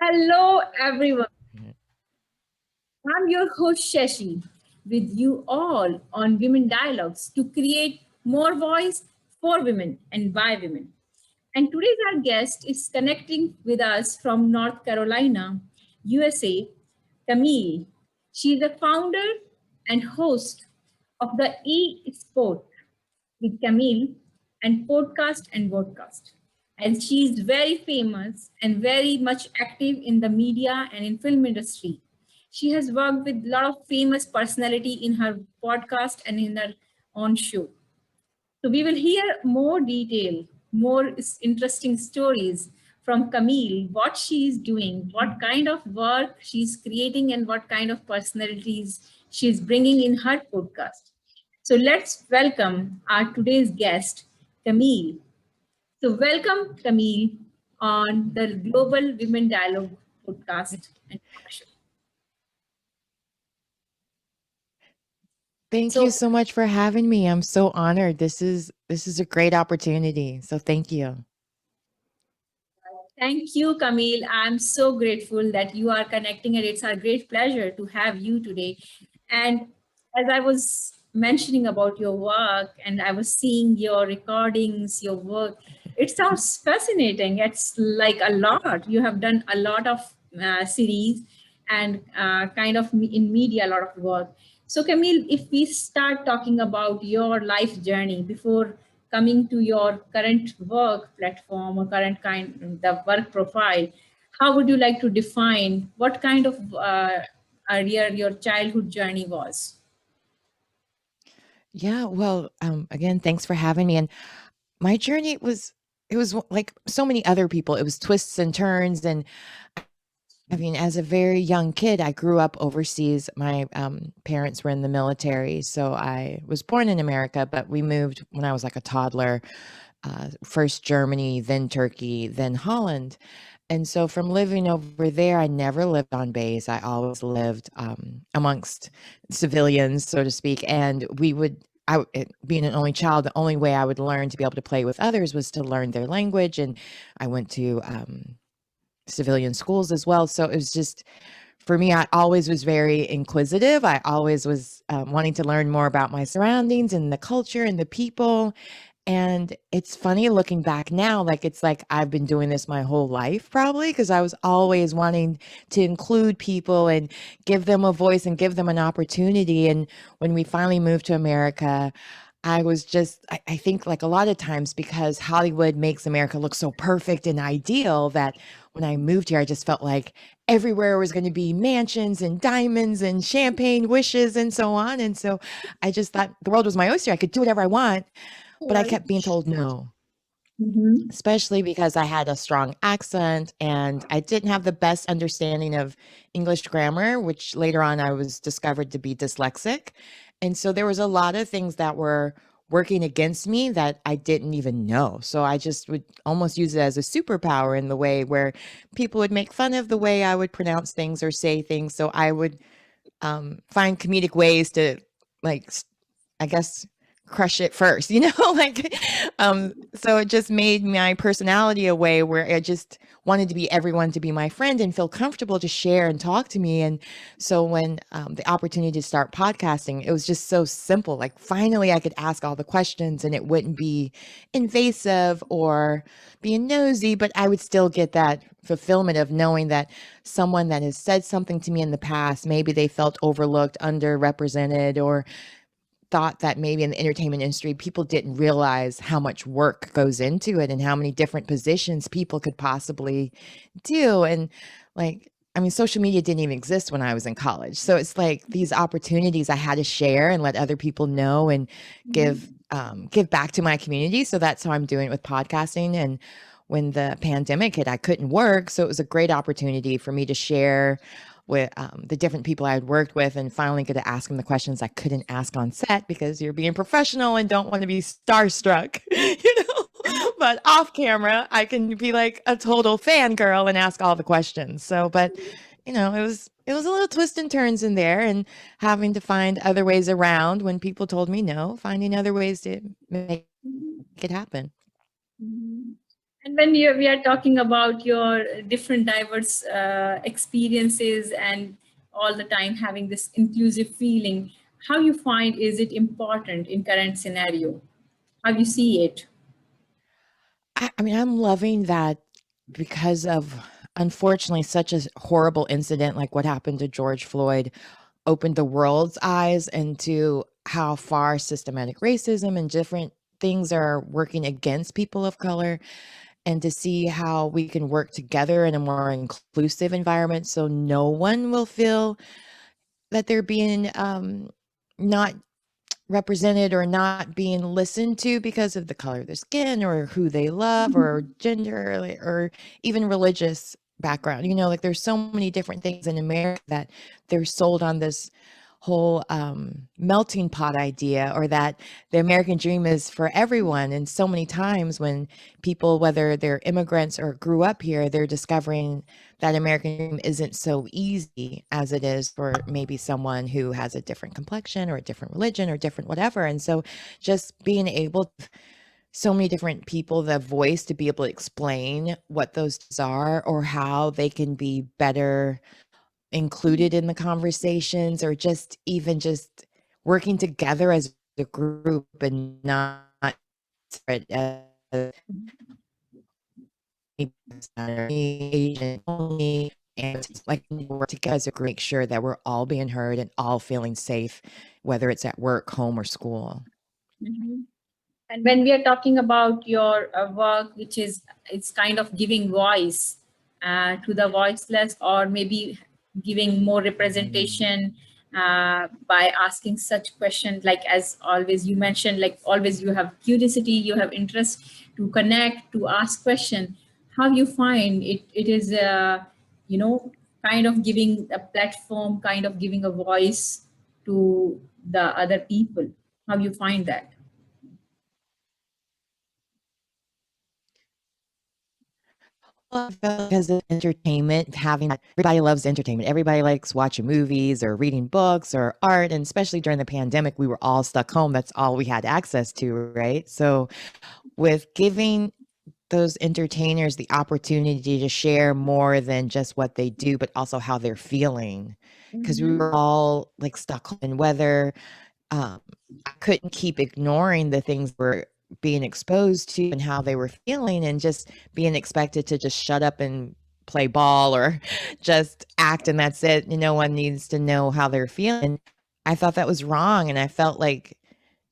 Hello, everyone. Mhm. I'm your host, Shashi, with you all on Women Dialogues to create more voice for women and by women. And today's our guest is connecting with us from North Carolina, USA, Camille. She is the founder and host of the e-sport with Camille and podcast and podcast. And she is very famous and very much active in the media and in film industry. She has worked with a lot of famous personality in her podcast and in her own show. So we will hear more detail, more interesting stories from Camille, what she is doing, what kind of work she's creating, and what kind of personalities she's bringing in her podcast. So let's welcome our today's guest, Camille. So welcome, Camille, on the Global Women Dialogue podcast and talk show. Thank you So so much for having me. I'm so honored. This is a great opportunity. So thank you. thank you, Camille. I'm so grateful that you are connecting, and it's our great pleasure to have you today. And as I was mentioning about your work, and I was seeing your recordings, your work, it sounds fascinating. It's like a lot. You have done a lot of series and kind of in media, a lot of work. So, Camille, if we start talking about your life journey before coming to your current work platform or current kind the work profile, how would you like to define what kind of your childhood journey was? Yeah, well, again, thanks for having me. And my journey was like so many other people. It was twists and turns. And I mean, as a very young kid, I grew up overseas. My parents were in the military, so I was born in America, but we moved when I was like a toddler. First Germany, then Turkey, then Holland. And so from living over there, I never lived on base. I always lived amongst civilians, so to speak. And being an only child, the only way I would learn to be able to play with others was to learn their language. And I went to civilian schools as well. So it was just, for me, I always was very inquisitive. I always was wanting to learn more about my surroundings and the culture and the people. And it's funny looking back now, like it's like I've been doing this my whole life, probably, because I was always wanting to include people and give them a voice and give them an opportunity. And when we finally moved to America, I was just, I think, like a lot of times, because Hollywood makes America look so perfect and ideal, that when I moved here, I just felt like everywhere was going to be mansions and diamonds and champagne wishes and so on. And so I just thought the world was my oyster. I could do whatever I want, but I kept being told no, Mm-hmm. especially because I had a strong accent and I didn't have the best understanding of English grammar, which later on I was discovered to be dyslexic. And so there was a lot of things that were working against me that I didn't even know. So I just would almost use it as a superpower in the way where people would make fun of the way I would pronounce things or say things. So I would find comedic ways to, like, I guess, crush it first, like, so it just made my personality a way where I just wanted to be everyone to be my friend and feel comfortable to share and talk to me. And so when the opportunity to start podcasting, it was just so simple. Like, finally, I could ask all the questions and it wouldn't be invasive or being nosy, but I would still get that fulfillment of knowing that someone that has said something to me in the past, maybe they felt overlooked, underrepresented, or thought that maybe in the entertainment industry, people didn't realize how much work goes into it and how many different positions people could possibly do. And, like, I mean, social media didn't even exist when I was in college. So it's like these opportunities I had to share and let other people know and give back to my community. So that's how I'm doing it with podcasting. And when the pandemic hit, I couldn't work. So it was a great opportunity for me to share with the different people I had worked with and finally get to ask them the questions I couldn't ask on set because you're being professional and don't want to be starstruck, But off camera, I can be like a total fangirl and ask all the questions. So, but it was a little twist and turns in there and having to find other ways around when people told me no, finding other ways to make it happen. Mhm. And when we are talking about your different diverse experiences and all the time having this inclusive feeling, how you find is it important in current scenario? How you see it? I mean, I'm loving that because of, unfortunately, such a horrible incident like what happened to George Floyd opened the world's eyes into how far systematic racism and different things are working against people of color, and to see how we can work together in a more inclusive environment so no one will feel that they're being not represented or not being listened to because of the color of their skin or who they love or gender or even religious background. You know, like there's so many different things in America that they're sold on this whole melting pot idea, or that the American dream is for everyone. And so many times when people, whether they're immigrants or grew up here, they're discovering that American dream isn't so easy as it is for maybe someone who has a different complexion or a different religion or different whatever. And so just being able to, so many different people, the voice to be able to explain what those are or how they can be better included in the conversations, or just even just working together as a group and not separate as Asian only, and like work together as a group, make sure that we're all being heard and all feeling safe, whether it's at work, home, or school. Mhm. And when we are talking about your work, which is it's kind of giving voice to the voiceless, or maybe giving more representation by asking such questions, like as always you mentioned, like always you have curiosity, you have interest to connect, to ask question. How you find it? It is you know, kind of giving a platform, kind of giving a voice to the other people. How you find that? Well, I feel like because of entertainment, having that, everybody loves entertainment. Everybody likes watching movies or reading books or art. And especially during the pandemic, we were all stuck home. That's all we had access to, right? So, with giving those entertainers the opportunity to share more than just what they do, but also how they're feeling, because we were all like stuck home, and whether um, I couldn't keep ignoring the things we're being exposed to and how they were feeling, and just being expected to just shut up and play ball or just act and that's it. No one needs to know how they're feeling. I thought that was wrong. And I felt like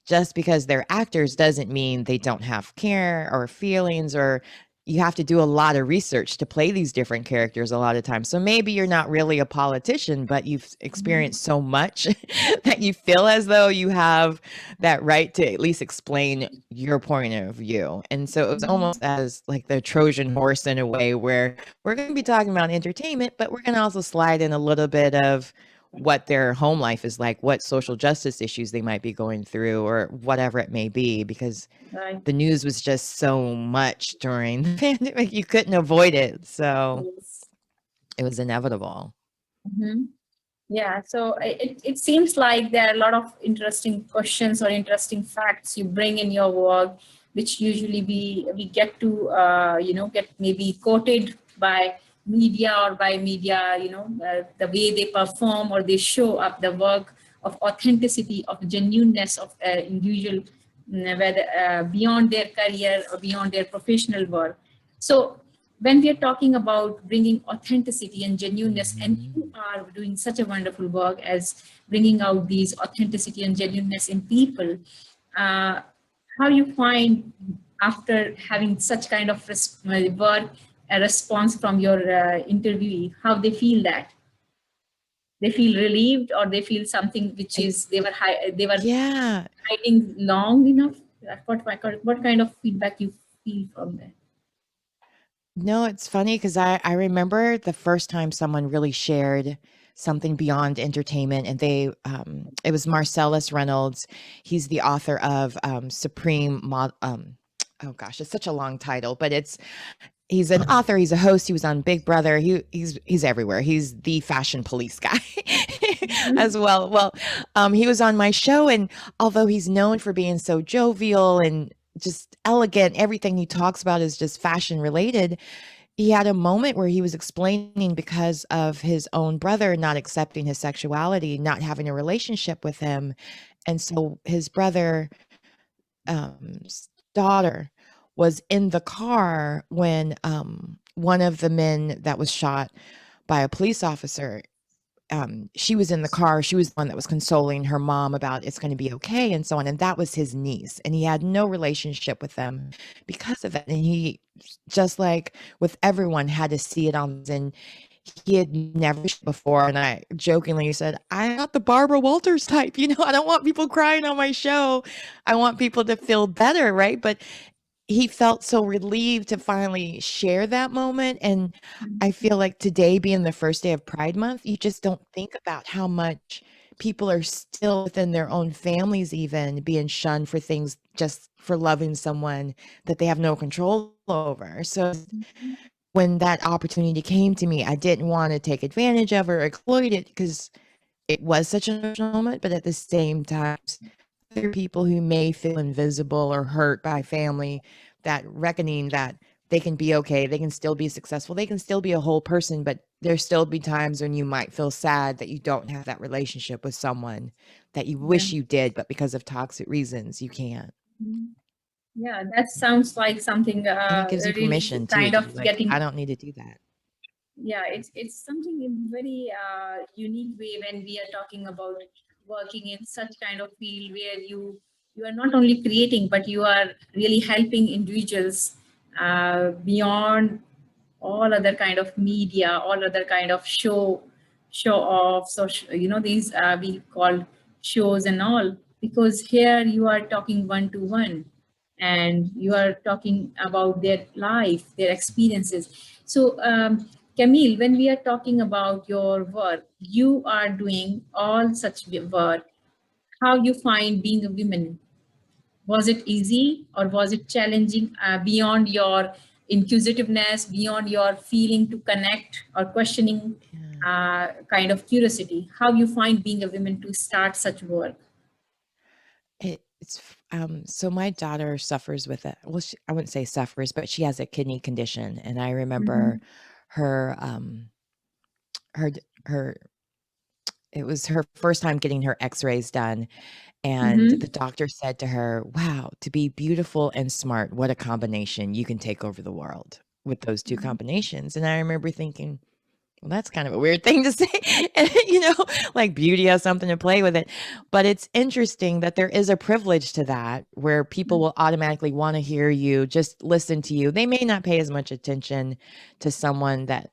just because they're actors doesn't mean they don't have care or feelings, or you have to do a lot of research to play these different characters a lot of times. So maybe you're not really a politician, but you've Mhm. experienced so much that you feel as though you have that right to at least explain your point of view. And so it was Mhm. almost as like the Trojan horse in a way, where we're going to be talking about entertainment, but we're going to also slide in a little bit of what their home life is like, what social justice issues they might be going through, or whatever it may be, because Right. the news was just so much during the pandemic, you couldn't avoid it. So Yes. it was inevitable. Mhm. Yeah, so it seems like there are a lot of interesting questions or interesting facts you bring in your work, which usually we get to you know, get maybe quoted by media, or by media, you know, the way they perform or they show up the work of authenticity, of genuineness of individual, whether beyond their career or beyond their professional work. So when we are talking about bringing authenticity and genuineness, and you Mhm. are doing such a wonderful work as bringing out these authenticity and genuineness in people, uh, how you find after having such kind of work, a response from your interviewee, how they feel that? They feel relieved, or they feel something which I, is they were yeah. hiding long enough? What kind of feedback you feel from that? No, it's funny because I remember the first time someone really shared something beyond entertainment, and it was Marcellus Reynolds. He's the author of oh gosh, it's such a long title, but he's an author, he's a host, he was on Big Brother, he's everywhere. He's the fashion police guy as well. Well, he was on my show, and although he's known for being so jovial and just elegant. Everything he talks about is just fashion related. He had a moment where he was explaining because of his own brother not accepting his sexuality, not having a relationship with him. And so his brother daughter was in the car when one of the men that was shot by a police officer, she was in the car. She was the one that was consoling her mom about it's going to be okay and so on. And that was his niece. And he had no relationship with them because of it. And he, just like with everyone, had to see it on. And he had never before. And I jokingly said, I'm not the Barbara Walters type. I don't want people crying on my show. I want people to feel better. Right. But he felt so relieved to finally share that moment. And I feel like today being the first day of Pride Month, you just don't think about how much people are still within their own families even being shunned for things just for loving someone that they have no control over. So when that opportunity came to me, I didn't want to take advantage of or exploit it because it was such an emotional moment, but at the same time, there are people who may feel invisible or hurt by family, that reckoning that they can be okay, they can still be successful, they can still be a whole person, but there still be times when you might feel sad that you don't have that relationship with someone that you Yeah. wish you did, but because of toxic reasons, you can't. Yeah, that sounds like something And it gives you really permission too kind to of be like, I getting. don't need to do that. Yeah, it's something in very unique way when we are talking about working in such kind of field where you are not only creating but you are really helping individuals beyond all other kind of media, all other kind of show offs, or these we call shows and all, because here you are talking one to one and you are talking about their life, their experiences. So Camille, when we are talking about your work, you are doing all such work. How you find being a woman? Was it easy or was it challenging, beyond your inquisitiveness, beyond your feeling to connect or questioning Yeah. kind of curiosity? How you find being a woman to start such work? So my daughter suffers with it. Well, I wouldn't say suffers, but she has a kidney condition, and I remember Mm-hmm. her her her it was her first time getting her x-rays done, and the Mm-hmm. doctor said to her, wow, to be beautiful and smart, what a combination. You can take over the world with those two combinations. And I remember thinking, well, that's kind of a weird thing to say. And, like beauty has something to play with it. But it's interesting that there is a privilege to that where people will automatically want to hear you, just listen to you. They may not pay as much attention to someone that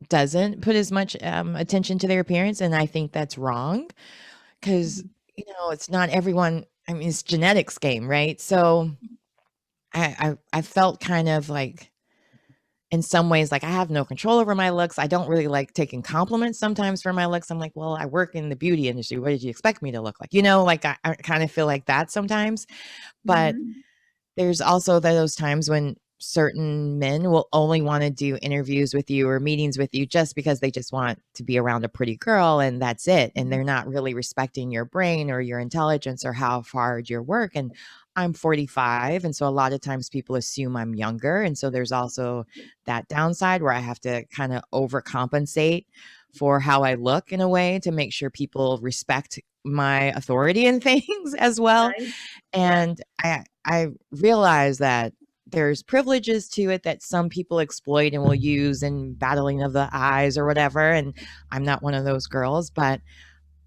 doesn't put as much attention to their appearance. And I think that's wrong because, it's not everyone. I mean, it's genetics game, right? So I felt kind of like, in some ways, like I have no control over my looks. I don't really like taking compliments sometimes for my looks. I'm like, well, I work in the beauty industry. What did you expect me to look like? Like I kind of feel like that sometimes. But Mm-hmm. there's also those times when certain men will only want to do interviews with you or meetings with you just because they just want to be around a pretty girl and that's it. And they're not really respecting your brain or your intelligence or how hard your work. And I'm 45. And so a lot of times people assume I'm younger. And so there's also that downside where I have to kind of overcompensate for how I look in a way to make sure people respect my authority and things as well. Right. Yeah. And I realize that there's privileges to it that some people exploit and will use in battling of the eyes or whatever. And I'm not one of those girls, but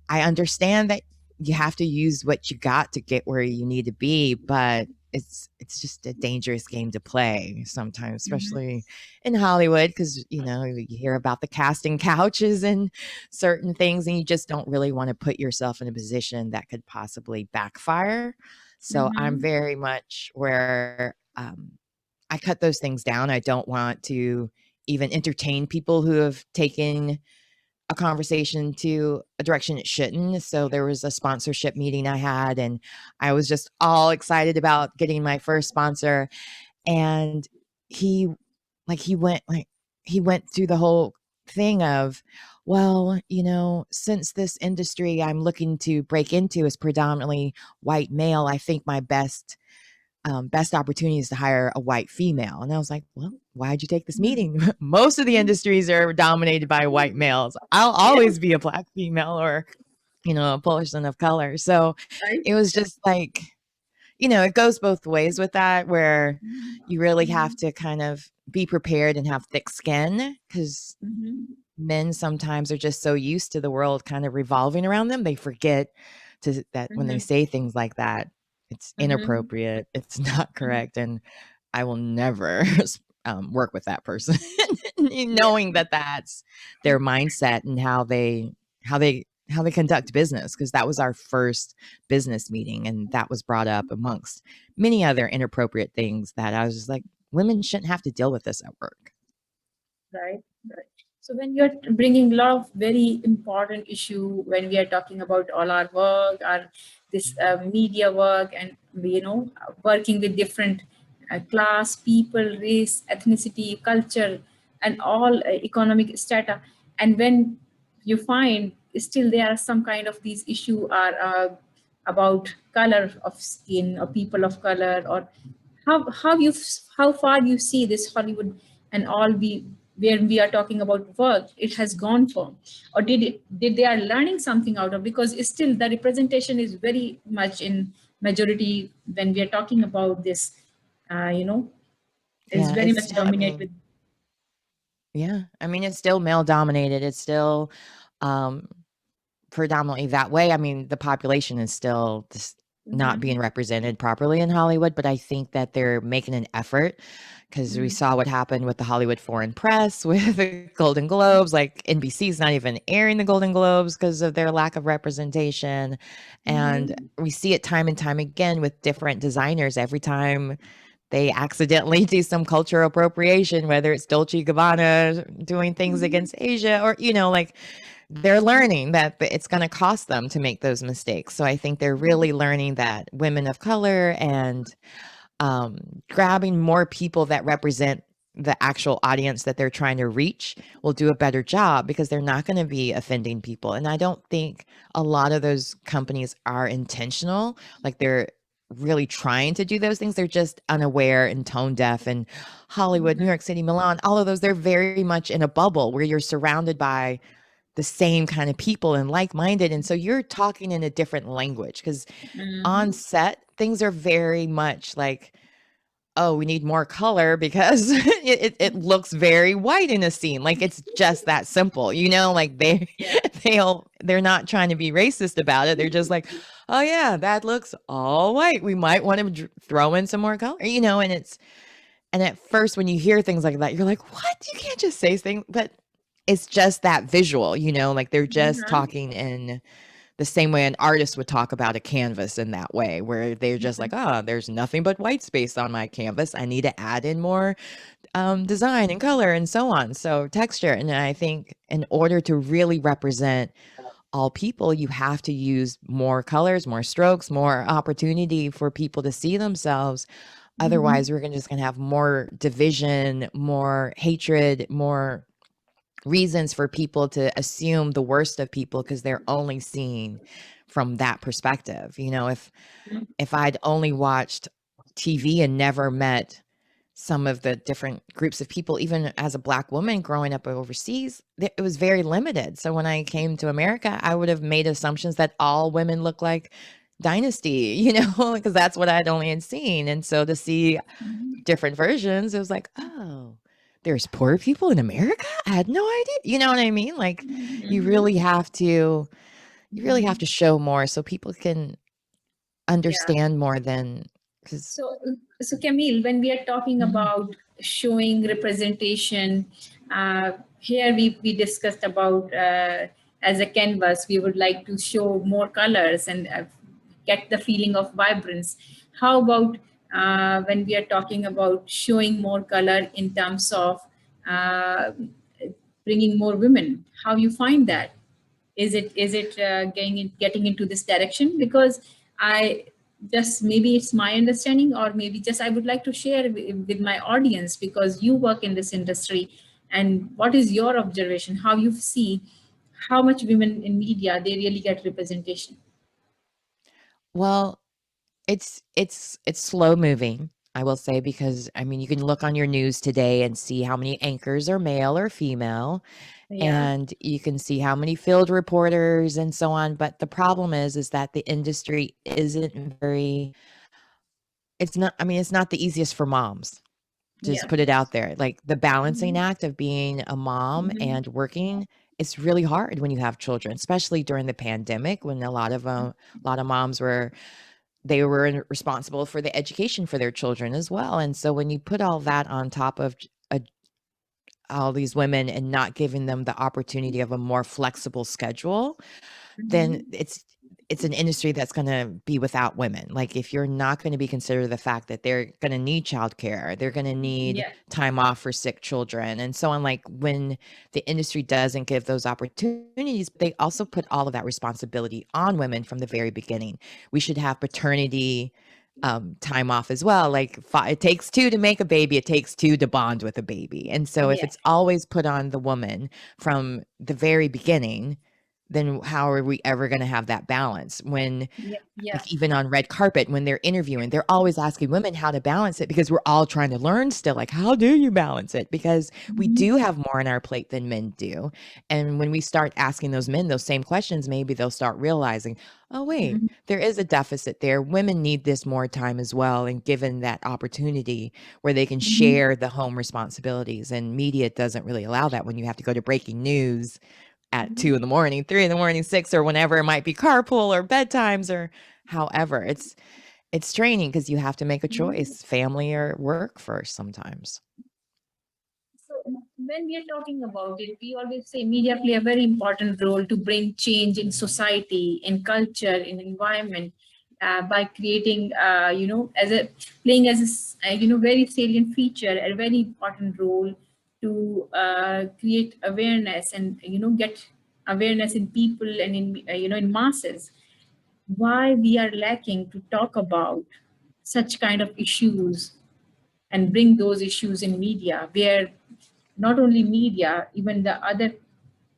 I understand that you have to use what you got to get where you need to be, but it's just a dangerous game to play sometimes, Mm-hmm. especially in Hollywood, because you hear about the casting couches and certain things, and you just don't really want to put yourself in a position that could possibly backfire. So I'm Mm-hmm. very much where I cut those things down. I don't want to even entertain people who have taken a conversation to a direction it shouldn't. So there was a sponsorship meeting I had, and I was just all excited about getting my first sponsor. And he, he went through the whole thing of, well, since this industry I'm looking to break into is predominantly white male, I think my best best opportunities to hire a white female. And I was like, well, why'd you take this Mhm. meeting? Most of the industries are dominated by white males. I'll Yeah, always be a black female or, a person of color. So right. it was just like, it goes both ways with that, where you really have Mhm. to kind of be prepared and have thick skin, because Mhm. men sometimes are just so used to the world kind of revolving around them, they forget that when they Mhm. say things like that, it's Mhm. inappropriate, it's not Mhm. correct, and I will never work with that person, Yeah, knowing that that's their mindset and how they conduct business. Because that was our first business meeting, and that was brought up amongst many other inappropriate things that I was just like, women shouldn't have to deal with this at work. right. Right. So when you're bringing a lot of very important issue, when we are talking about all our work, our this media work, and working with different class, people, race, ethnicity, culture, and all economic strata, and when you find still there are some kind of these issue are about color of skin or people of color, or how far you see this Hollywood and all we where we are talking about work it has gone from, or did they are learning something out of, because still the representation is very much in majority when we are talking about this, you know, is Yeah, very it's much still, I dominate mean, with. yeah, I mean, it's still male dominated. It's still um, predominantly that way. I mean, the population is still just not being Mhm, represented properly in Hollywood, but I think that they're making an effort, because we mhm, saw what happened with the Hollywood Foreign Press with the Golden Globes. Like NBC's not even airing the Golden Globes because of their lack of representation. And mhm, we see it time and time again with different designers. Every time they accidentally do some cultural appropriation, whether it's Dolce & Gabbana doing things mhm, against Asia, or, like, they're learning that it's going to cost them to make those mistakes. So I think they're really learning that women of color and grabbing more people that represent the actual audience that they're trying to reach will do a better job, because they're not going to be offending people. And I don't think a lot of those companies are intentional. Like, they're really trying to do those things. They're just unaware and tone deaf. And Hollywood, New mhm, York City, Milan, all of those, they're very much in a bubble where you're surrounded by the same kind of people and like-minded, and so you're talking in a different language, because on mhm, set things are very much like, oh, we need more color because it looks very white in a scene. Like, it's just that simple, like yeah, they're not trying to be racist about it. They're just like, oh yeah, that looks all white, we might want to throw in some more color, and at first, when you hear things like that, you're like, "What? You can't just say things." But it's just that visual, like they're just mhm, talking in the same way an artist would talk about a canvas, in that way, where they're just like, "Ah, there's nothing but white space on my canvas. I need to add in more design and color and so on." So texture. And I think in order to really represent all people, you have to use more colors, more strokes, more opportunity for people to see themselves. mhm, Otherwise, we're just gonna have more division, more hatred, more reasons for people to assume the worst of people, because they're only seeing from that perspective. If I'd only watched TV and never met some of the different groups of people, even as a Black woman growing up overseas, it was very limited. So when I came to America, I would have made assumptions that all women look like Dynasty, because that's what I'd only had seen. And so to see mhm, different versions, it was like, oh, there's poor people in America? I had no idea. You know what I mean? Like, you mhm, really have to you really have mhm. to show more so people can Yeah. understand more than, because So Camille, when we are talking Mhm. about showing representation, here we discussed about as a canvas, we would like to show more colors and get the feeling of vibrance. How about when we are talking about showing more color in terms of uh, bringing more women? How you find that? Is it getting into this direction? Because I just maybe it's my understanding, or maybe just I would like to share with my audience, because you work in this industry, and what is your observation, how you see how much women in media they really get representation. Well, It's slow moving, I will say, because I mean, you can look on your news today and see how many anchors are male or female, Yeah. and you can see how many field reporters and so on. But the problem is that the industry isn't very it's not I mean, it's not the easiest for moms. Just Yeah. put it out there. Like the balancing Mhm. act of being a mom Mhm. and working, it's really hard when you have children, especially during the pandemic when a lot of moms were they were responsible for the education for their children as well. And so when you put all that on top of a, all these women and not giving them the opportunity of a more flexible schedule, then Mhm. it's an industry that's gonna be without women. Like, if you're not gonna be considered the fact that they're gonna need childcare, they're gonna need Yeah. time off for sick children, and so on, like, when the industry doesn't give those opportunities, they also put all of that responsibility on women from the very beginning. We should have paternity, time off as well. Like, fi it takes 2 to make a baby, it takes 2 to bond with a baby, and so if Yeah. it's always put on the woman from the very beginning, then how are we ever gonna have that balance? When Yeah. Yeah. like, even on red carpet, when they're interviewing, they're always asking women how to balance it because we're all trying to learn still, like, "How do you balance it?" Because we Mhm. do have more on our plate than men do, and when we start asking those men those same questions, maybe they'll start realizing, "Oh, wait, Mhm. there is a deficit there. Women need this more time as well," and given that opportunity where they can Mhm. share the home responsibilities, and media doesn't really allow that when you have to go to breaking news at 2 in the morning, 3 in the morning, 6, or whenever it might be carpool or bedtimes or however. It's draining because you have to make a Mhm. choice, family or work first sometimes. So when we are talking about it, we always say media play a very important role to bring change in society, in culture, in environment, by creating, as a playing as a very salient feature, a very important role to create awareness and get awareness in people and in in masses. Why we are lacking to talk about such kind of issues and bring those issues in media where not only media, even the other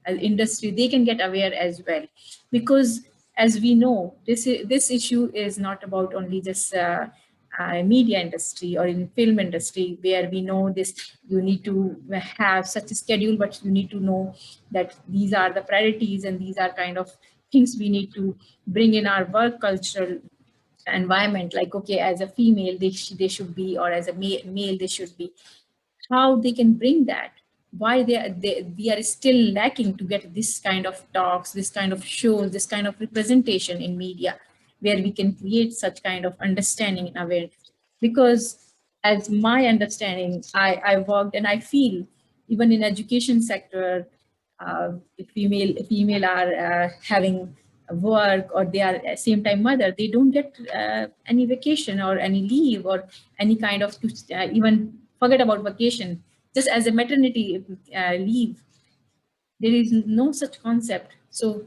industry, they can get aware as well. Because as we know, this issue is not about only just media industry or in film industry, where we know this, you need to have such a schedule, but you need to know that these are the priorities and these are kind of things we need to bring in our work cultural environment. Like, okay, as a female they should be, or as a male they should be. How they can bring that, why we are still lacking to get this kind of talks, this kind of shows, this kind of representation in media, where we can create such kind of understanding and awareness. Because as my understanding, I worked and I feel even in education sector, if female are having work, or they are at same time mother, they don't get any vacation or any leave or any kind of even forget about vacation, just as a maternity leave. There is no such concept. So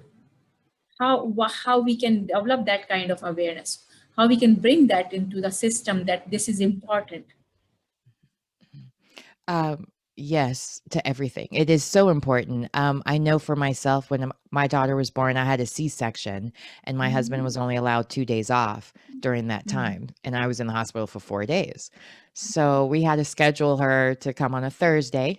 how we can develop that kind of awareness, how we can bring that into the system, that this is important. Um, yes, to everything. It is so important. I know for myself, when my daughter was born, I had a C-section, and my husband Mhm. was only allowed 2 days off during that Mhm. time, and I was in the hospital for 4 days. So we had to schedule her to come on a Thursday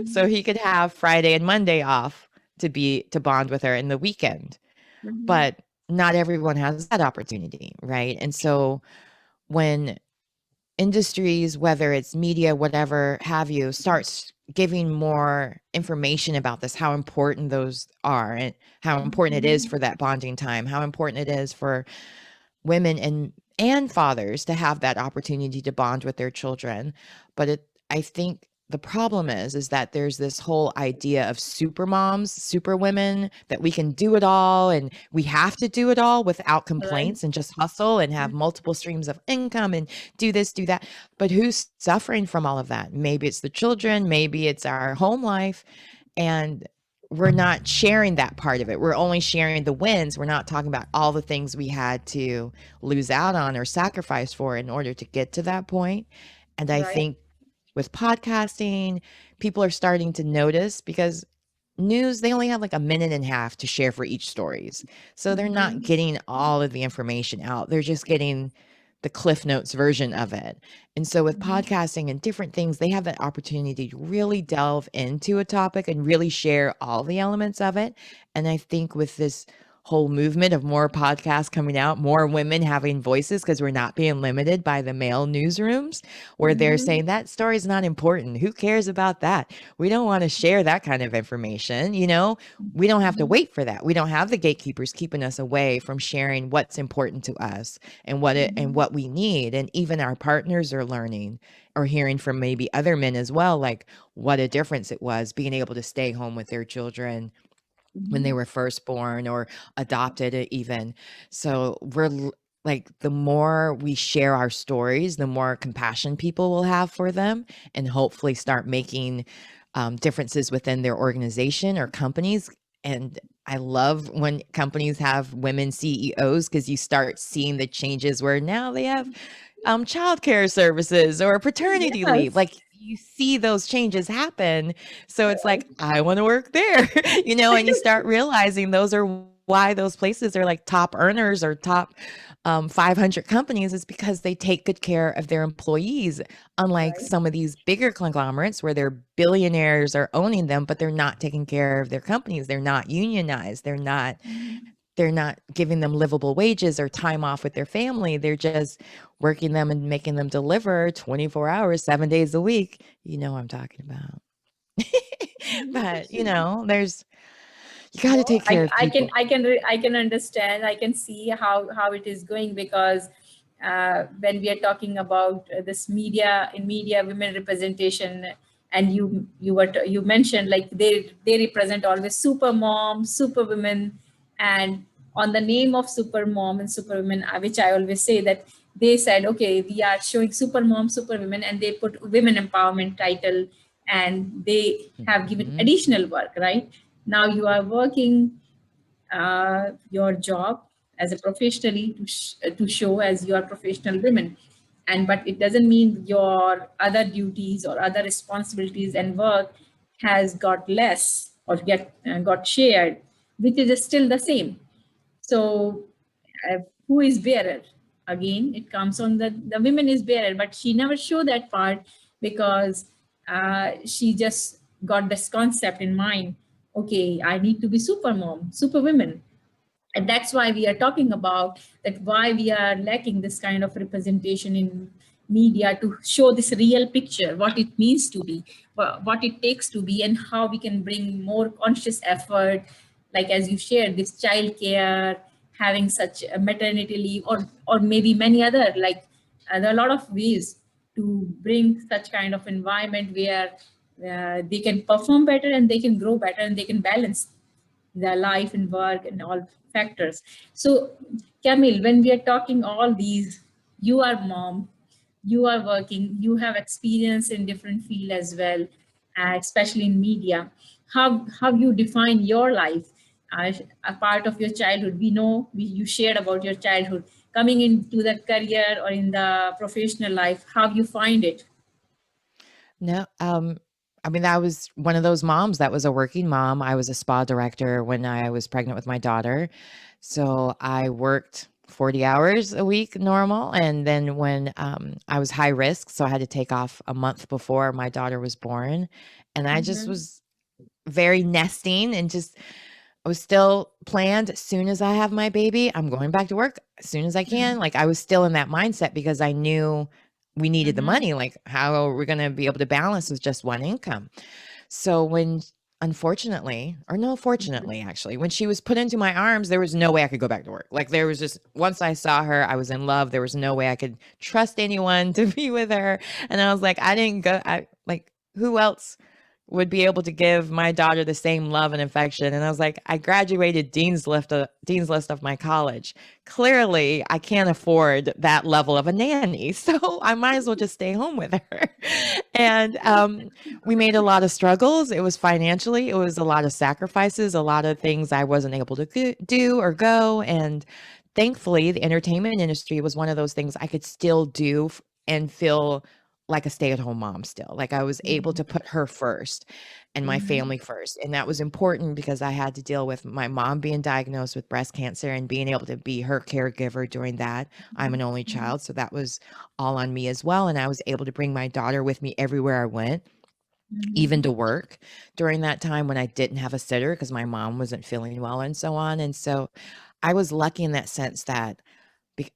so Mhm. he could have Friday and Monday off to bond with her in the weekend. Mhm. But not everyone has that opportunity, right? And so when industries, whether it's media, whatever have you, starts giving more information about this, how important those are, and how important it is Mhm. for that bonding time, how important it is for women and fathers to have that opportunity to bond with their children. But I think the problem is that there's this whole idea of super moms, super women, that we can do it all and we have to do it all without Right. complaints and just hustle and have multiple streams of income and do this, do that. But who's suffering from all of that? Maybe it's the children, maybe it's our home life. And we're not sharing that part of it. We're only sharing the wins. We're not talking about all the things we had to lose out on or sacrifice for in order to get to that point. And I Right. think with podcasting, people are starting to notice because news, they only have like a minute and a half to share for each stories. So they're not Mhm. getting all of the information out. They're just getting the Cliff Notes version of it. And so with Mhm. podcasting and different things, they have that opportunity to really delve into a topic and really share all the elements of it. And I think with this whole movement of more podcasts coming out, more women having voices, because we're not being limited by the male newsrooms where they're saying Mhm. that story's not important. Who cares about that? We don't want to share that kind of information. You know, we don't have to Mhm. wait for that. We don't have the gatekeepers keeping us away from sharing what's important to us and Mhm. what we need. And even our partners are learning or hearing from maybe other men as well, like what a difference it was being able to stay home with their children when they Mhm. were first born or adopted even. So like the more we share our stories, the more compassion people will have for them and hopefully start making differences within their organization or companies. And I love when companies have women CEOs because you start seeing the changes where now they have childcare services or paternity leave. Yes. Like you see those changes happen. So it's like, I want to work there, you know, and you start realizing those are why those places are like top earners or top 500 companies is because they take good care of their employees. Unlike Right. some of these bigger conglomerates where their billionaires are owning them, but they're not taking care of their companies. They're not unionized. Mhm. They're not giving them livable wages or time off with their family. They're just working them and making them deliver 24 hours, 7 days a week. You know what I'm talking about. But, you know, you got No, to take care of people. I can understand. I can see how it is going because when we are talking about this media in media women representation, and you mentioned like they represent always super mom, super women, and on the name of super mom and super women, which I always say that they said, okay, we are showing super mom, super women, and they put women empowerment title, and they have given Mhm. additional work, right? Now you are working your job as a professionally to show as you are professional women, and but it doesn't mean your other duties or other responsibilities and work has got less or get got shared, which is still the same. So who is bearer? Again, it comes on the women is bearer, but she never showed that part because she just got this concept in mind. Okay, I need to be super mom, super women, and that's why we are talking about that, why we are lacking this kind of representation in media to show this real picture, what it means to be, what it takes to be, and how we can bring more conscious effort, like as you shared this child care, having such a maternity leave, or maybe many other, like there are a lot of ways to bring such kind of environment where they can perform better and they can grow better and they can balance their life and work and all factors. So, Camille, when we are talking all these, you are mom, you are working, you have experience in different field as well, especially in media. How you define your life as a part of your childhood? We know you shared about your childhood coming into the career or in the professional life. How you find it? No, I mean, I was one of those moms that was a working mom. I was a spa director when I was pregnant with my daughter. So I worked 40 hours a week normal. And then when I was high risk, so I had to take off a month before my daughter was born. And I just Mhm. was very nesting and just I was still planned as soon as I have my baby, I'm going back to work as soon as I can. Like I was still in that mindset because I knew we needed the Mhm. money. Like, how are we going to be able to balance with just one income? So when unfortunately, or no, fortunately, actually, when she was put into my arms, there was no way I could go back to work. Like there was just once I saw her, I was in love. There was no way I could trust anyone to be with her. And I was like, I didn't go I like who else would be able to give my daughter the same love and affection. And I was like, I graduated dean's list of my college. Clearly, I can't afford that level of a nanny, so I might as well just stay home with her. And we made a lot of struggles. It was financially, it was a lot of sacrifices, a lot of things I wasn't able to do or go. And thankfully, the entertainment industry was one of those things I could still do and feel like a stay-at-home mom still. Like, I was able to Mhm. put her first and my Mhm. family first, and that was important because I had to deal with my mom being diagnosed with breast cancer and being able to be her caregiver during that. I'm an only Mhm. child, so that was all on me as well, and I was able to bring my daughter with me everywhere I went, even Mhm. to work during that time when I didn't have a sitter because my mom wasn't feeling well and so on, and so I was lucky in that sense that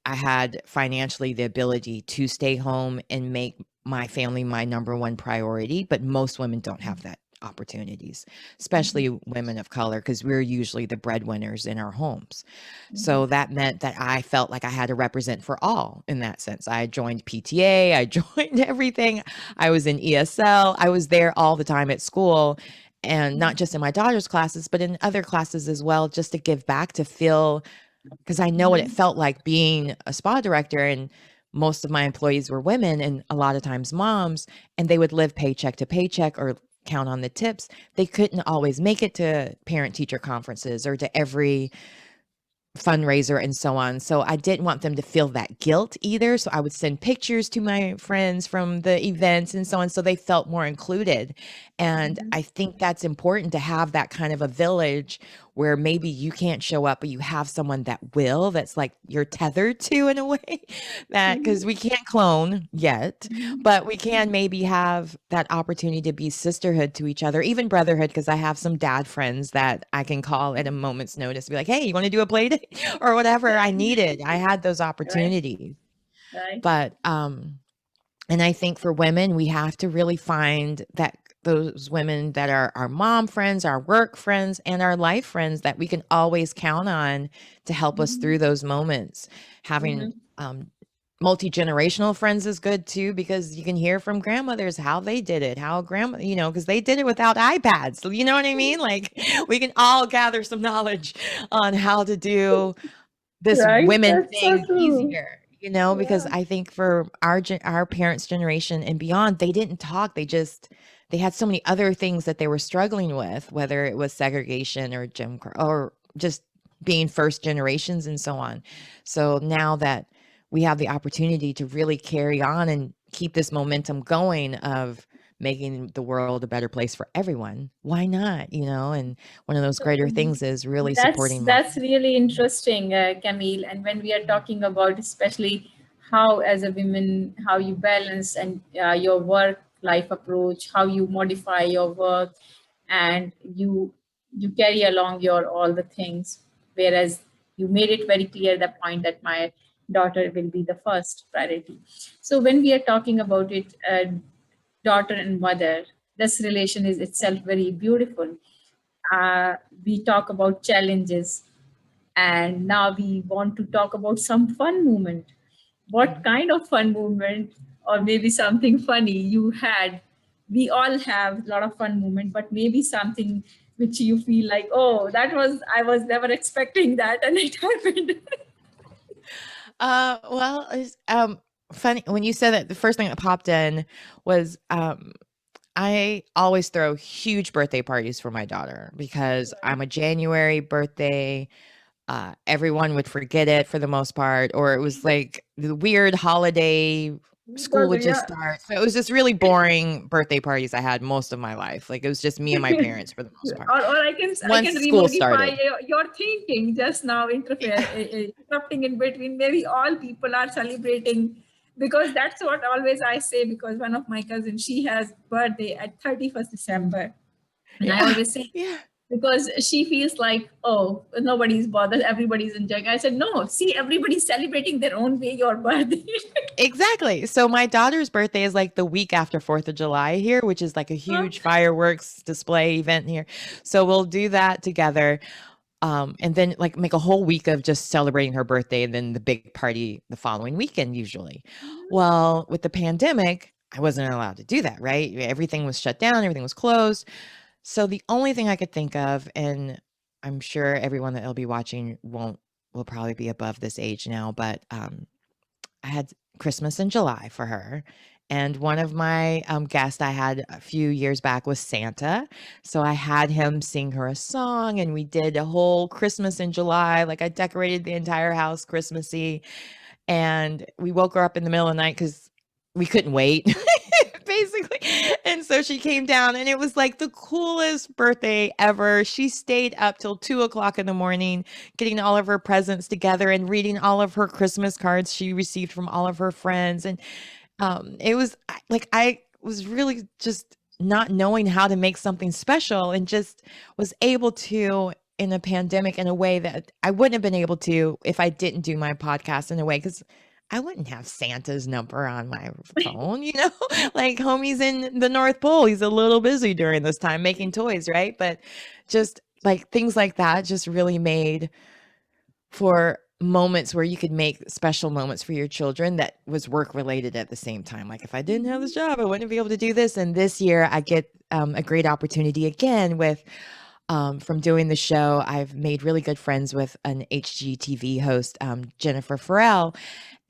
I had financially the ability to stay home and make my family my number one priority, but most women don't have that opportunities, Mhm. especially women of color, because we're usually the breadwinners in our homes. Mhm. So that meant that I felt like I had to represent for all in that sense. I joined PTA, I joined everything. I was in ESL, I was there all the time at school. And not just in my daughter's classes, but in other classes as well, just to give back, to feel, because I know what it Mhm. felt like being a spa director, and most of my employees were women and a lot of times moms, and they would live paycheck to paycheck or count on the tips. They couldn't always make it to parent teacher conferences or to every fundraiser and so on. So I didn't want them to feel that guilt either. So I would send pictures to my friends from the events and so on, so they felt more included. And Mhm. I think that's important to have that kind of a village where maybe you can't show up, but you have someone that will, that's like you're tethered to in a way, that because Mhm. we can't clone yet, Mhm. but we can maybe have that opportunity to be sisterhood to each other, even brotherhood, because I have some dad friends that I can call at a moment's notice, be like, hey, you want to do a play date or whatever I needed. I had those Right. opportunities. Right. But and I think for women, we have to really find that those women that are our mom friends, our work friends, and our life friends that we can always count on to help us through Mhm. those moments. Having Mhm. multi-generational friends is good too, because you can hear from grandmothers how they did it, how grandma, because they did it without iPads. So you know what I mean? Like, we can all gather some knowledge on how to do this Right. women That's so thing true. easier, because Yeah. I think for our parents' generation and beyond, they didn't talk. They had so many other things that they were struggling with, whether it was segregation or Jim Crow or just being first generations and so on. So now that we have the opportunity to really carry on and keep this momentum going of making the world a better place for everyone, why not? And one of those greater things is really supporting mom. That's really interesting, Camille. And when we are talking about, especially how, as a woman, how you balance and your work life approach, how you modify your work, and you carry along your all the things. Whereas you made it very clear the point that my daughter will be the first priority. So when we are talking about it, daughter and mother, this relation is itself very beautiful. uh, we talk about challenges, and now we want to talk about some fun moment. What Mhm. kind of fun moment, or maybe something funny you had? We all have a lot of fun moment, but maybe something which you feel like, oh, that was, I was never expecting that, and it happened. Well, it's funny when you said that. The first thing that popped in was I always throw huge birthday parties for my daughter because I'm a January birthday. Everyone would forget it for the most part, or it was like the weird holiday. School Because would just yeah. start. So it was just really boring birthday parties I had most of my life. Like, it was just me and my parents for the most part. Or I Once can school remodify started. your thinking just now, interrupting in between. Maybe all people are celebrating, because that's what always I say. Because one of my cousins, she has birthday at 31st December, and I Yeah. always say, Yeah. because she feels like, oh, nobody's bothered, everybody's enjoying. I said, no, see, everybody's celebrating their own way your birthday. Exactly. So my daughter's birthday is like the week after 4th of July here, which is like a Huh? huge fireworks display event here. So we'll do that together. And then like make a whole week of just celebrating her birthday and then the big party the following weekend usually. Well, with the pandemic, I wasn't allowed to do that, right? Everything was shut down, everything was closed. So the only thing I could think of, and I'm sure everyone that will be watching will probably be above this age now, but I had Christmas in July for her. And one of my guests I had a few years back was Santa. So I had him sing her a song, and we did a whole Christmas in July. Like, I decorated the entire house Christmassy. And we woke her up in the middle of the night because we couldn't wait. basically. And so she came down, and it was like the coolest birthday ever. She stayed up till 2 o'clock in the morning, getting all of her presents together and reading all of her Christmas cards she received from all of her friends. And it was like I was really just not knowing how to make something special, and just was able to in a pandemic in a way that I wouldn't have been able to if I didn't do my podcast in a way, because I wouldn't have Santa's number on my phone, like homie's in the North Pole. He's a little busy during this time making toys, right? But just like things like that just really made for moments where you could make special moments for your children that was work related at the same time. Like if I didn't have this job, I wouldn't be able to do this. And this year I get a great opportunity again with from doing the show. I've made really good friends with an HGTV host, Jennifer Farrell,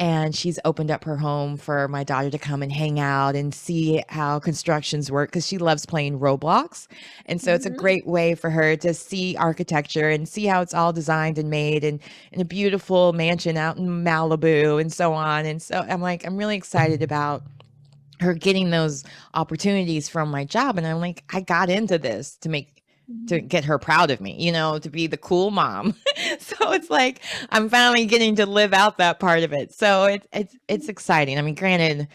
and she's opened up her home for my daughter to come and hang out and see how constructions work, because she loves playing Roblox. And so it's a Mhm. great way for her to see architecture and see how it's all designed and made, and in a beautiful mansion out in Malibu and so on. And so I'm really excited about her getting those opportunities from my job. And I'm like, I got into this to Mhm. get her proud of me, to be the cool mom. So it's like I'm finally getting to live out that part of it. So it's exciting. I mean, granted,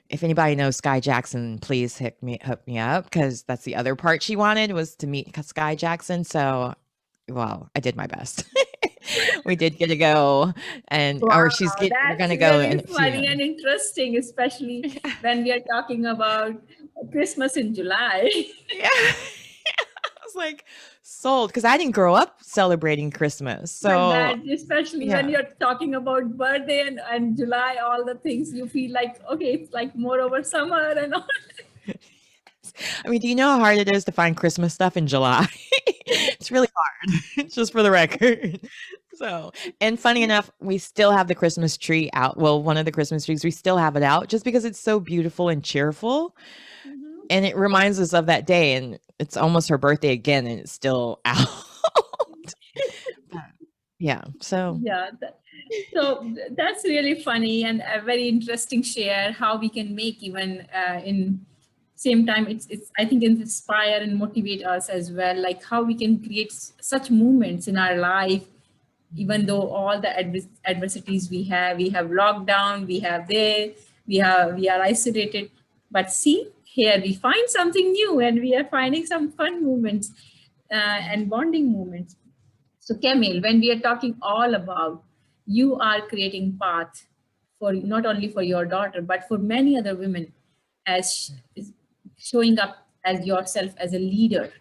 if anybody knows Sky Jackson, please hook me up, because that's the other part she wanted, was to meet Sky Jackson. So, well, I did my best. We did get to go, and Wow, or we're that's gonna go really in a few funny months. and interesting, especially when we are talking about Christmas in July. Yeah. I was like, sold, because I didn't grow up celebrating Christmas. But So, that, especially when yeah. you're talking about birthday and July, all the things you feel like, okay, it's like more over summer and all. I mean, do you know how hard it is to find Christmas stuff in July? It's really hard, just for the record. So, and funny enough, we still have the Christmas tree out. Well, one of the Christmas trees, we still have it out just because it's so beautiful and cheerful. Mhm. And it reminds us of that day. And it's almost her birthday again, and it's still out. But, yeah. So, Yeah. So that's really funny and a very interesting share how we can make even in same time it's I think it inspire and motivate us as well, like how we can create such movements in our life even though all the adversities we have lockdown, we have there, we are isolated, but see here we find something new and we are finding some fun moments and bonding moments. So Camille, when we are talking all about you are creating path for not only for your daughter but for many other women as showing up as yourself as a leader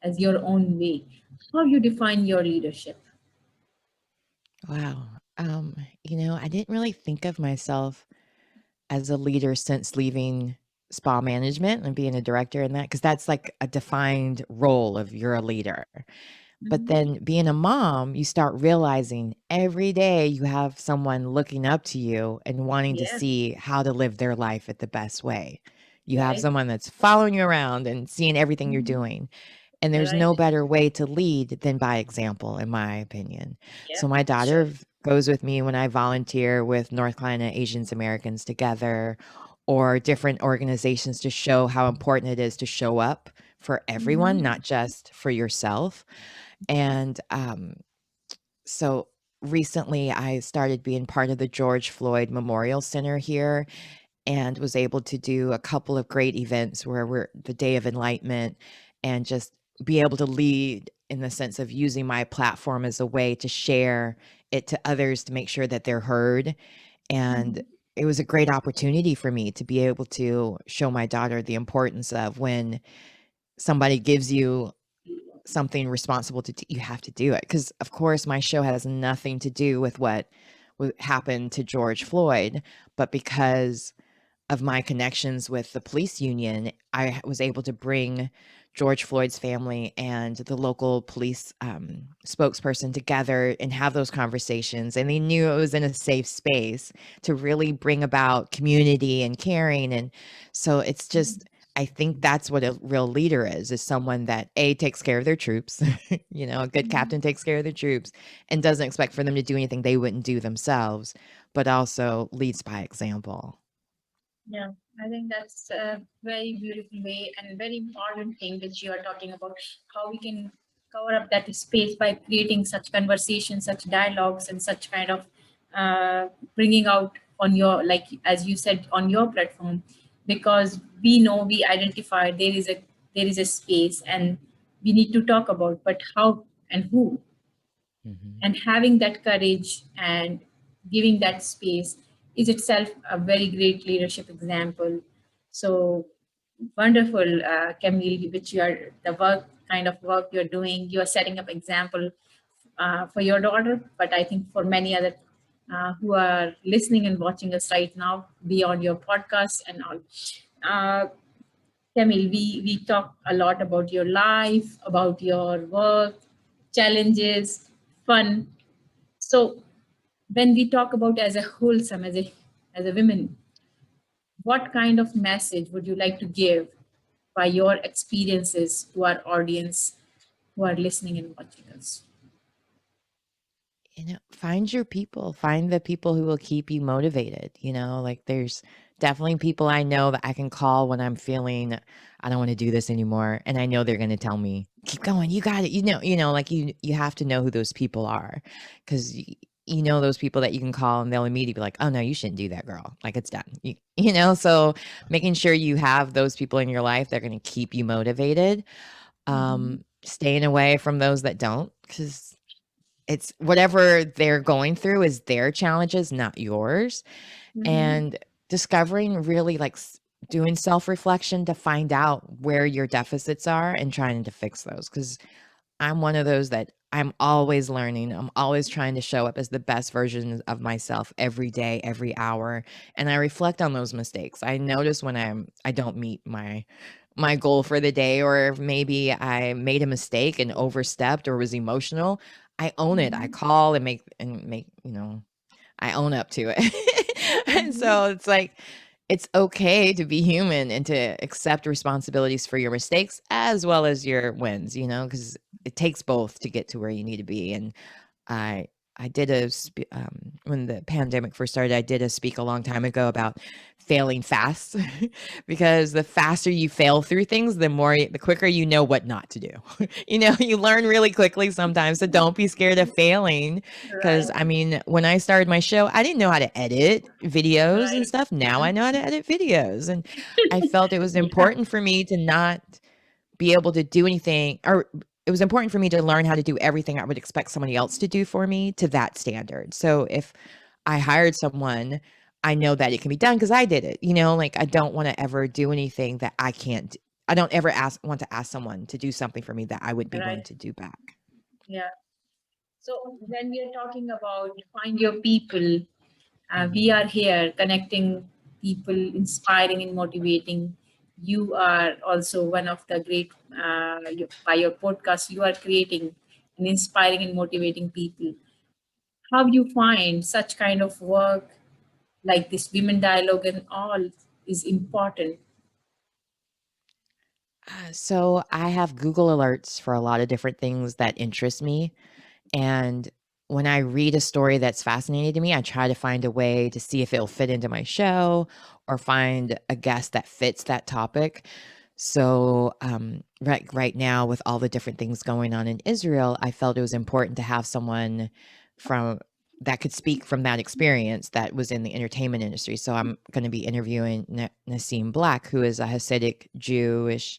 as your own way, how you define your leadership? wow. I didn't really think of myself as a leader since leaving spa management and being a director in that, because that's like a defined role of you're a leader. But Mhm. then being a mom, you start realizing every day you have someone looking up to you and wanting to Yes, see how to live their life at the best way. You have right. someone that's following you around and seeing everything you're Mhm. doing. And there's Right. no better way to lead than by example, in my opinion. Yeah, So my daughter sure. goes with me when I volunteer with North Carolina Asians Americans Together, or different organizations, to show how important it is to show up for everyone, Mhm. not just for yourself. And so recently I started being part of the George Floyd Memorial Center here, and was able to do a couple of great events where we're the Day of Enlightenment, and just be able to lead in the sense of using my platform as a way to share it to others, to make sure that they're heard. And Mhm. it was a great opportunity for me to be able to show my daughter the importance of, when somebody gives you something responsible to do, you have to do it. Because of course my show has nothing to do with what happened to George Floyd, but because of my connections with the police union, I was able to bring George Floyd's family and the local police spokesperson together and have those conversations. And they knew it was in a safe space to really bring about community and caring. And so it's just, I think that's what a real leader is someone that takes care of their troops. A good Mhm. captain takes care of their troops and doesn't expect for them to do anything they wouldn't do themselves, but also leads by example. Yeah, I think that's a very beautiful way and very important thing which you are talking about. How we can cover up that space by creating such conversations, such dialogues, and such kind of uh, bringing out on your, like as you said, on your platform, because we know, we identify there is a space and we need to talk about, but how and who, Mhm. and having that courage and giving that space is itself a very great leadership example. So wonderful, Camille, which you are, the work, kind of work you're doing, you are setting up example for your daughter, but I think for many other who are listening and watching us right now beyond your podcast and all. uh, Camille, we talk a lot about your life, about your work, challenges, fun. So when we talk about as a wholesome, as a woman, what kind of message would you like to give by your experiences to our audience who are listening and watching us? Find your people, find the people who will keep you motivated. Like there's definitely people I know that I can call when I'm feeling I don't want to do this anymore, and I know they're going to tell me, "Keep going, you got it." Like you have to know who those people are, cuz those people that you can call and they'll immediately be like, "Oh no, you shouldn't do that, girl. Like it's done." So making sure you have those people in your life that are going to keep you motivated. Mhm. Staying away from those that don't, cuz it's whatever they're going through is their challenges, not yours. Mhm. And discovering really doing self-reflection to find out where your deficits are and trying to fix those. Because I'm one of those that I'm always learning. I'm always trying to show up as the best version of myself every day, every hour, and I reflect on those mistakes. I notice when I don't meet my goal for the day, or if maybe I made a mistake and overstepped or was emotional. I own it. I Mhm. call and make, I own up to it. And Mhm. so it's like it's okay to be human and to accept responsibilities for your mistakes as well as your wins, because it takes both to get to where you need to be. And I I did when the pandemic first started, I did a speak a long time ago about failing fast because the faster you fail through things, the quicker you know what not to do. You learn really quickly sometimes, so don't be scared of failing. Because Right, I mean, when I started my show, I didn't know how to edit videos and right. stuff. Now I know how to edit videos, and I felt it was Yeah, important for me to not be able to do anything, or it was important for me to learn how to do everything I would expect somebody else to do for me to that standard. So if I hired someone, I know that it can be done because I did it. Like I don't want to ever do anything that I can't. I don't ever want to ask someone to do something for me that I would be willing right. to do back. Yeah. So when we are talking about find your people, we Mhm. are here connecting people, inspiring and motivating. You are also one of the great, by your podcast, you are creating and inspiring and motivating people. How you find such kind of work like this women dialogue and all is important. So I have Google alerts for a lot of different things that interest me. And when I read a story that's fascinating to me, I try to find a way to see if it'll fit into my show or find a guest that fits that topic. So, right now, with all the different things going on in Israel, I felt it was important to have someone from that could speak from that experience that was in the entertainment industry. So I'm going to be interviewing Nassim Black, who is a Hasidic Jewish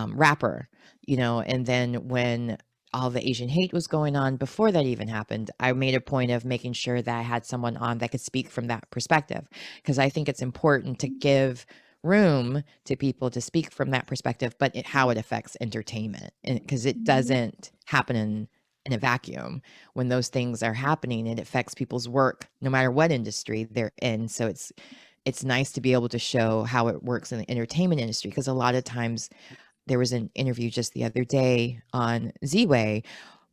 rapper, and then when all the Asian hate was going on before that even happened, I made a point of making sure that I had someone on that could speak from that perspective because I think it's important to give room to people to speak from that perspective, but how it affects entertainment, and because it Mhm. doesn't happen in a vacuum. When those things are happening, it affects people's work no matter what industry they're in. So it's nice to be able to show how it works in the entertainment industry because a lot of times there was an interview just the other day on Z-Way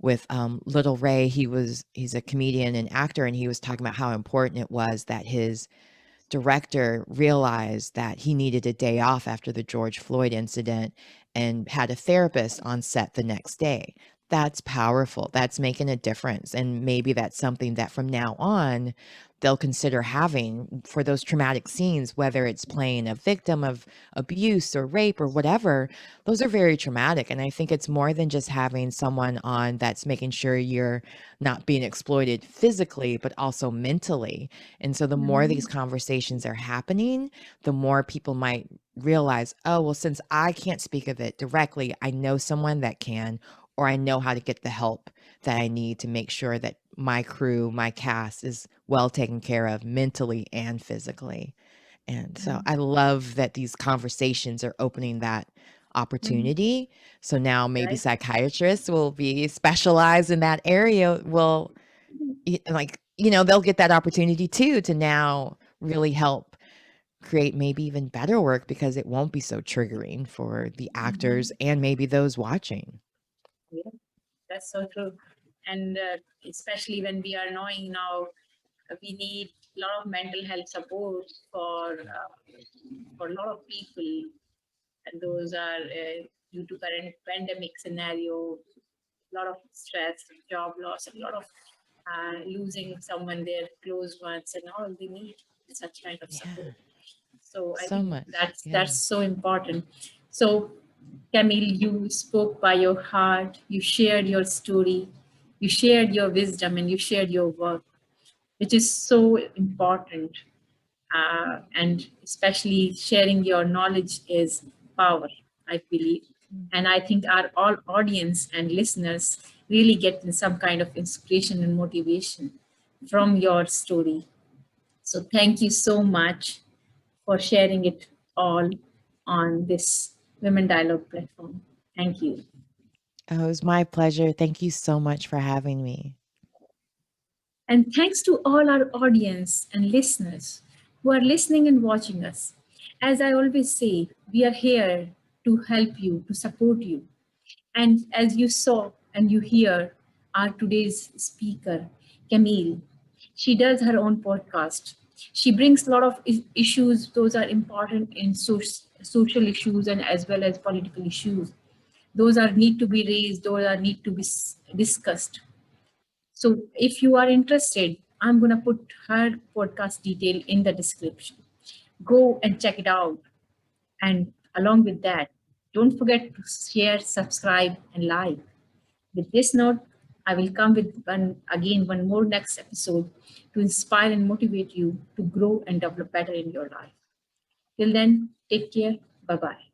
with Little Ray. He's a comedian and actor, and he was talking about how important it was that his director realized that he needed a day off after the George Floyd incident and had a therapist on set the next day. That's powerful. That's making a difference. And maybe that's something that from now on, they'll consider having for those traumatic scenes, whether it's playing a victim of abuse or rape or whatever. Those are very traumatic. And I think it's more than just having someone on that's making sure you're not being exploited physically, but also mentally. And so the more these Mhm. conversations are happening, the more people might realize, oh, well, since I can't speak of it directly, I know someone that can, or I know how to get the help that I need to make sure that my crew, my cast is well taken care of mentally and physically. And so I love that these conversations are opening that Mhm. opportunity. So now maybe Right. psychiatrists will be specialized in that area, will like, they'll get that opportunity too to now really help create maybe even better work because it won't be so triggering for the actors Mhm. and maybe those watching. Yeah, that's so true. And especially when we are knowing now, we need a lot of mental health support for a lot of people, and those are due to current pandemic scenario, a lot of stress, job loss, a lot of losing someone, their close ones, and all they need such kind of support. Yeah. So I So think much. that's Yeah. so important. So Camille, you spoke by your heart, you shared your story, you shared your wisdom, and you shared your work, which is so important. And especially sharing your knowledge is power, I believe. And I think our all audience and listeners really get some kind of inspiration and motivation from your story. So thank you so much for sharing it all on this Women Dialogue platform. Thank you. Oh, it was my pleasure. Thank you so much for having me. And thanks to all our audience and listeners who are listening and watching us. As I always say, we are here to help you, to support you. And as you saw and you hear our today's speaker, Camille, she does her own podcast. She brings a lot of issues, those are important in social issues and as well as political issues. Those are need to be raised, those are need to be discussed. So if you are interested, I'm going to put her podcast detail in the description. Go and check it out. And along with that, don't forget to share, subscribe, and like. With this note, I will come with one more next episode to inspire and motivate you to grow and develop better in your life. Till then, take care. Bye bye.